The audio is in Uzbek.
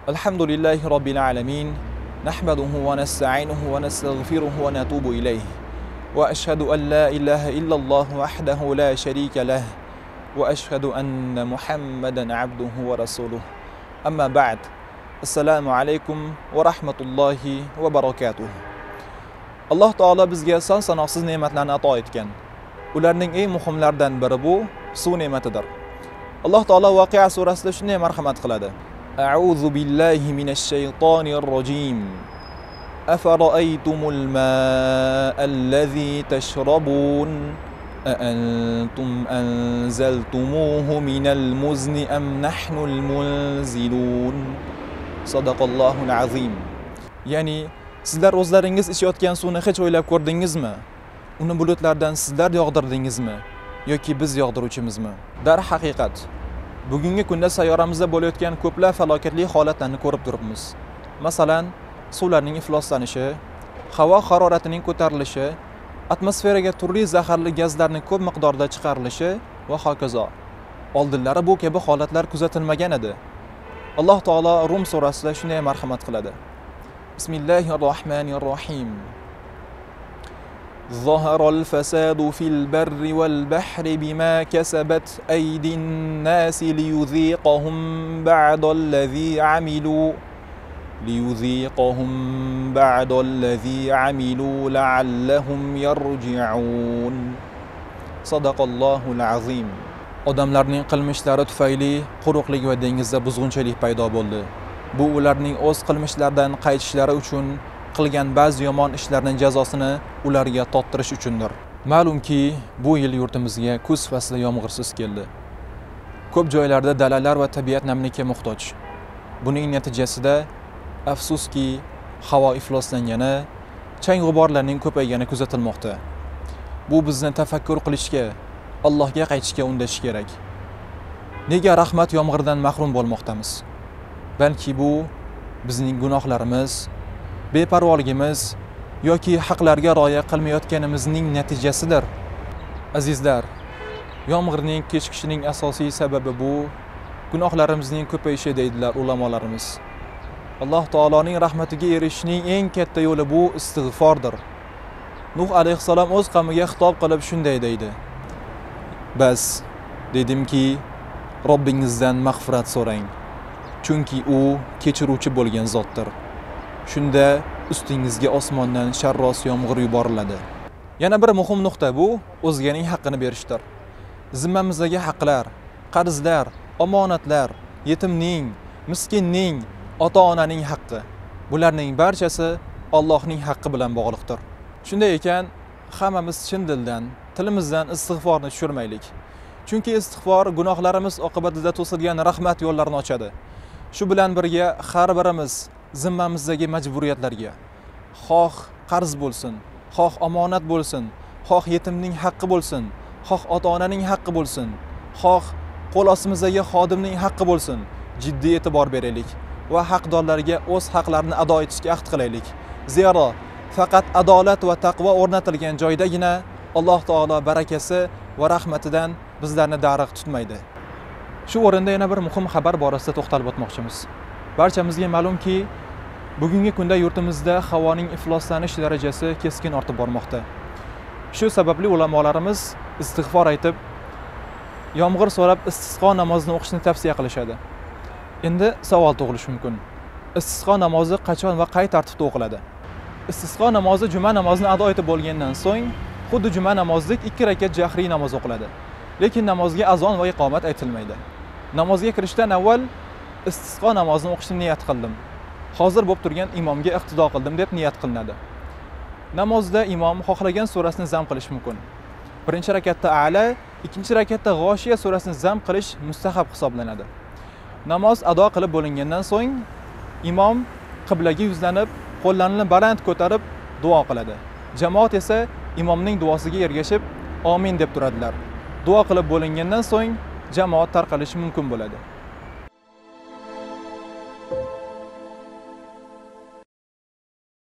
الحمد لله رب العالمين نحمده ونستعينه ونستغفره ونتوب إليه وأشهد أن لا إله إلا الله وحده لا شريك له وأشهد أن محمدا عبده ورسوله أما بعد السلام عليكم ورحمة الله وبركاته. Alloh taolo bizga son-sanoqsiz ne'matlarni ato etgan. Ularning eng muhimlaridan biri bu suv ne'matidir. Alloh taolo Voqea surasida shunday marhamat qiladi. A'udhu billahi minash shaytonir rojim. Afara'aytumul ma'a allazi tashrabun أأنتم أنزلتموه من المزن أم نحن المنزلون صدق الله العظيم. Ya'ni sizlar o'zlaringiz ichayotgan suvni hech o'ylab ko'rdingizmi? Uni bulutlardan sizlar yog'dirdingizmi yoki biz yog'diruvchimizmi? Dar haqiqat bugungi kunda sayyoramizda bo'layotgan ko'plab falokatli holatlarni ko'rib turibmiz. Masalan, suvlarning ifloslanishi, havo haroratining ko'tarilishi, atmosferaga turli zaharli gazlarning ko'p miqdorda chiqarilishi va hokazo. Oldinlari bu kabi holatlar kuzatilmagan edi. Alloh taolo Rum surasida shunday marhamat qiladi. Bismillahirrohmanirrohim. ظهر الفساد في البر والبحر بما كسبت أيدي الناس ليذيقهم بعض الذي عملوا لعلهم يرجعون صدق الله العظيم. Odamlarning qilmishlari tufayli quruqlik va dengizda buzg'unchilik paydo bo'ldi. Bu ularning o'z qilmishlaridan qaytishlari uchun qilgan ba'zi yomon ishlarning jazosini ularga tottirish uchundir. Ma'lumki, bu yil yurtimizga kuz fasli yomg'irsiz keldi. Ko'p joylarda dalalar va tabiat namlikka muhtoj. Buning natijasida afsuski havo ifloslangani, chang-g'uborlarning ko'paygani kuzatilmoqda. Bu bizni tafakkur qilishga, Allohga qaytishga undashi kerak. Nega rahmat yomg'irdan mahrum bo'lmoqdamiz? Balki bu bizning gunohlarimiz, beparvoligimiz yoki haqlarga rioya qilmayotganimizning natijasidir. Azizlar, yomg'irning kechikishining asosiy sababi bu gunohlarimizning ko'payishi deydilar ulamolarimiz. Alloh taoloning rahmatiga erishishning eng katta yo'li bu istig'fordir. Nuh alayhissalom o'z qavmiga xitob qilib shunday deydi. Bas, dedimki, Robbingizdan mag'firat so'rang, chunki u kechiruvchi bo'lgan zotdir. Shunda ustingizga osmondan sharros yomg'ir yuboriladi. Yana bir muhim nuqta bu o'zganing haqqini berishdir. Zimmamizdagi haqlar, qarzlar, omonatlar, yetimning, miskinning, ota-onaning haqqi, bularning barchasi Allohning haqqi bilan bog'liqdir. Shunday ekan, hammamiz chin dildan, tilimizdan istig'forni tushirmaylik. Chunki istig'for gunohlarimiz oqibatida to'silgan rahmat yo'llarini ochadi. Shu bilan birga har birimiz zimmamizdagi majburiyatlarga, xoh qarz bo'lsin, xoh omonat bo'lsin, xoh yetimning haqqi bo'lsin, xoh ota-onaning haqqi bo'lsin, xoh qo'l ostimizdagi xodimning haqqi bo'lsin, jiddiy e'tibor beraylik va haqdorlarga o'z haqlarini ado etishga ahd qilaylik. Zero faqat adolat va taqvo o'rnatilgan joydagina Alloh taolo barakasi va rahmatidan bizlarni dariq tutmaydi. Shu o'rinda yana bir muhim xabar borasida to'xtalib o'tmoqchimiz. Barchamizga ma'lumki, bugungi kunda yurtimizda havoning ifloslanish darajasi keskin ortib bormoqda. Shu sababli ulamolarimiz istig'for aytib, yomg'ir so'rab istisqo namozini o'qishni tavsiya qilishadi. Endi savol tug'ilishi mumkin. Istisqo namozi qachon va qay tartibda o'qiladi? Istisqo namozi juma namozini ado etib bo'lgandan so'ng xuddi juma namozidek 2 rakat jahriy namoz o'qiladi. Lekin namozga azon va iqomat aytilmaydi. Namozga kirishdan avval istisqo namozini o'qishni niyat qildim. Hozir bo'lib turgan imomga iqtido qildim deb niyat qilinadi. Namozda imom xohlagan surasini zam qilish mumkin. Birinchi rakatda A'la, ikkinchi rakatda G'oshiya surasini zam qilish mustahab hisoblanadi. Namoz ado qilib bo'lingandan so'ng imom qiblaga yuzlanib, qo'llarini baland ko'tarib duo qiladi. Jamoat esa imomning duosiga ergashib amin deb turadilar. Duo qilib bo'lingandan so'ng jamoat tarqalishi mumkin bo'ladi.